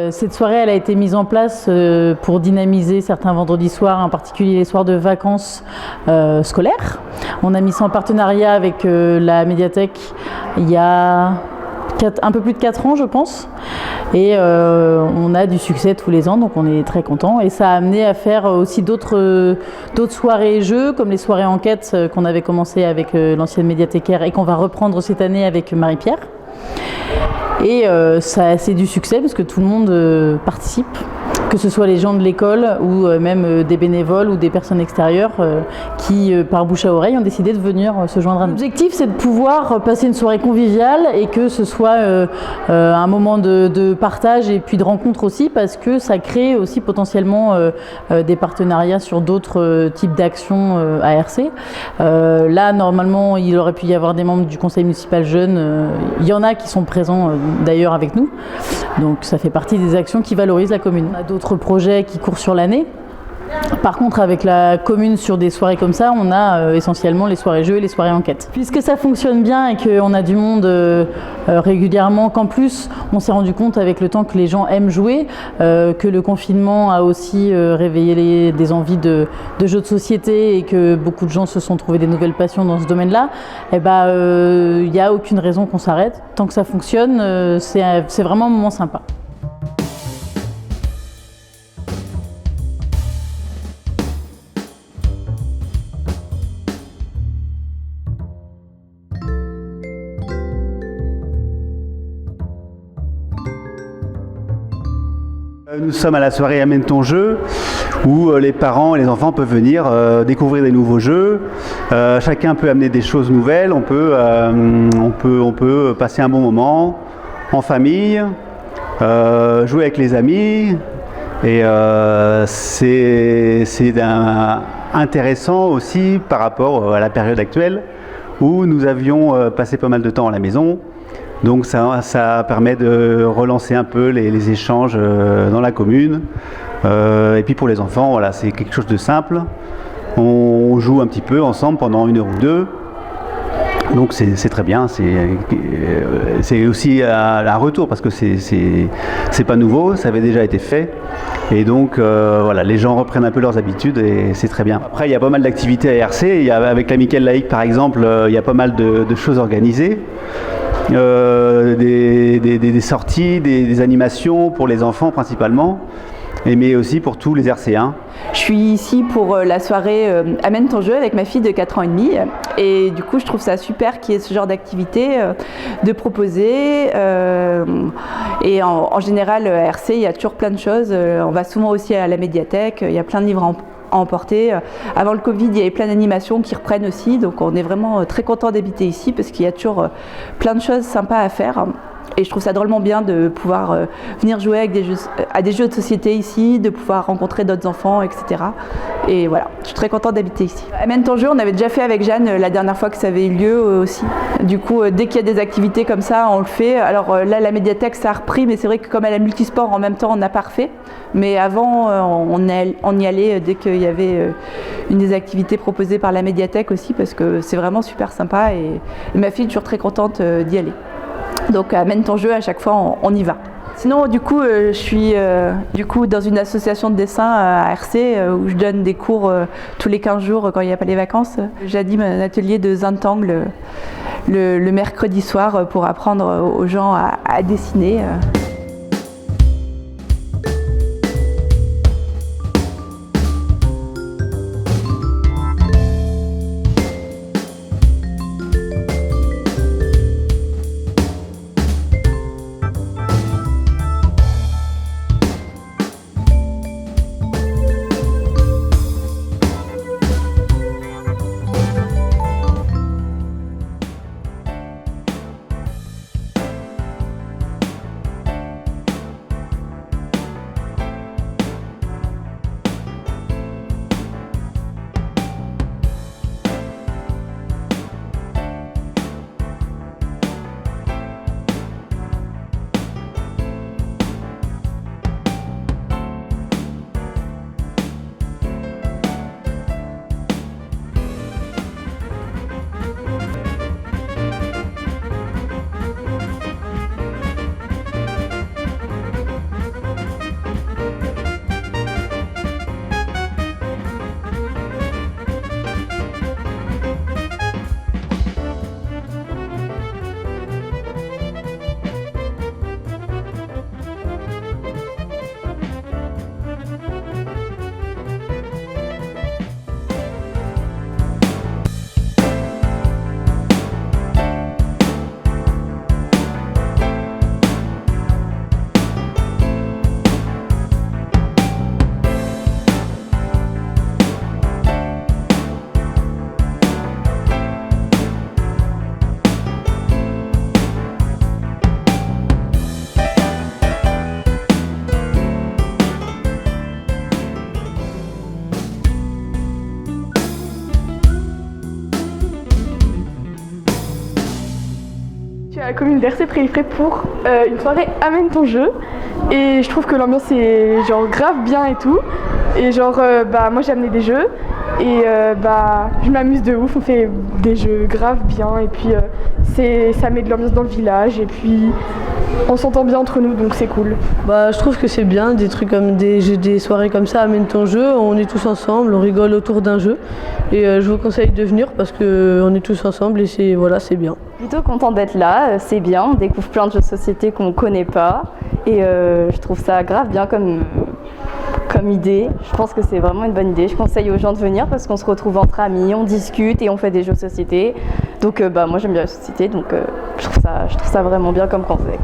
Cette soirée elle a été mise en place pour dynamiser certains vendredis soirs, en particulier les soirs de vacances scolaires. On a mis ça en partenariat avec la médiathèque il y a un peu plus de 4 ans je pense. Et on a du succès tous les ans, donc on est très contents. Et ça a amené à faire aussi d'autres soirées et jeux, comme les soirées enquêtes qu'on avait commencé avec l'ancienne médiathécaire et qu'on va reprendre cette année avec Marie-Pierre. Et c'est du succès parce que tout le monde participe, que ce soit les gens de l'école ou même des bénévoles ou des personnes extérieures qui, par bouche à oreille, ont décidé de venir se joindre à nous. L'objectif, c'est de pouvoir passer une soirée conviviale et que ce soit un moment de partage et puis de rencontre aussi, parce que ça crée aussi potentiellement des partenariats sur d'autres types d'actions ARC. Là, normalement, il aurait pu y avoir des membres du conseil municipal jeune. Il y en a qui sont présents d'ailleurs avec nous. Donc ça fait partie des actions qui valorisent la commune. On a d'autres projets qui courent sur l'année. Par contre, avec la commune, sur des soirées comme ça, on a essentiellement les soirées jeux et les soirées enquêtes. Puisque ça fonctionne bien et qu'on a du monde régulièrement, qu'en plus, on s'est rendu compte avec le temps que les gens aiment jouer, que le confinement a aussi réveillé des envies de jeux de société et que beaucoup de gens se sont trouvés des nouvelles passions dans ce domaine-là, et il n'y a aucune raison qu'on s'arrête. Tant que ça fonctionne, c'est vraiment un moment sympa. Nous sommes à la soirée Amène ton jeu, où les parents et les enfants peuvent venir découvrir des nouveaux jeux. Chacun peut amener des choses nouvelles, on peut passer un bon moment en famille, jouer avec les amis. Et c'est intéressant aussi par rapport à la période actuelle, où nous avions passé pas mal de temps à la maison. Donc ça permet de relancer un peu les échanges dans la commune. Et puis pour les enfants, voilà, c'est quelque chose de simple. On joue un petit peu ensemble pendant 1 heure ou 2. Donc c'est très bien. C'est aussi un retour parce que c'est pas nouveau, ça avait déjà été fait. Et donc voilà, les gens reprennent un peu leurs habitudes et c'est très bien. Après, il y a pas mal d'activités à ARC. Avec l'Amicale laïque par exemple, il y a pas mal de choses organisées. Des sorties, des animations pour les enfants principalement, mais aussi pour tous les RC1. Je suis ici pour la soirée Amène ton jeu avec ma fille de 4 ans et demi. Et du coup, je trouve ça super qu'il y ait ce genre d'activité de proposer. Et en général, à RC, il y a toujours plein de choses. On va souvent aussi à la médiathèque. Il y a plein de livres à emporter. Avant le Covid, il y avait plein d'animations qui reprennent aussi. Donc, on est vraiment très content d'habiter ici parce qu'il y a toujours plein de choses sympas à faire. Et je trouve ça drôlement bien de pouvoir venir jouer avec à des jeux de société ici, de pouvoir rencontrer d'autres enfants, etc. Et voilà, je suis très contente d'habiter ici. Amène ton jeu, on avait déjà fait avec Jeanne la dernière fois que ça avait eu lieu aussi. Du coup, dès qu'il y a des activités comme ça, on le fait. Alors là, la médiathèque, ça a repris, mais c'est vrai que comme elle a multisport, en même temps, on n'a pas refait. Mais avant, on y allait dès qu'il y avait une des activités proposées par la médiathèque aussi, parce que c'est vraiment super sympa et ma fille est toujours très contente d'y aller. Donc amène ton jeu, à chaque fois on y va. Sinon du coup je suis dans une association de dessin à RC où je donne des cours tous les 15 jours quand il n'y a pas les vacances. J'anime un atelier de Zintangle le mercredi soir pour apprendre aux gens à dessiner. suis à la commune d'Hercé-Pré pour une soirée Amène ton jeu. Et je trouve que l'ambiance est genre grave bien et tout. Et genre moi j'ai amené des jeux et je m'amuse de ouf, on fait des jeux grave bien et puis ça met de l'ambiance dans le village et puis on s'entend bien entre nous donc c'est cool. Je trouve que c'est bien des trucs comme des soirées comme ça, Amène ton jeu, on est tous ensemble, on rigole autour d'un jeu et je vous conseille de venir parce qu'on est tous ensemble et c'est bien. Plutôt content d'être là, c'est bien, on découvre plein de jeux de société qu'on ne connaît pas et je trouve ça grave bien comme idée. Je pense que c'est vraiment une bonne idée. Je conseille aux gens de venir parce qu'on se retrouve entre amis, on discute et on fait des jeux de société. Donc moi j'aime bien la société, donc je trouve ça vraiment bien comme concept.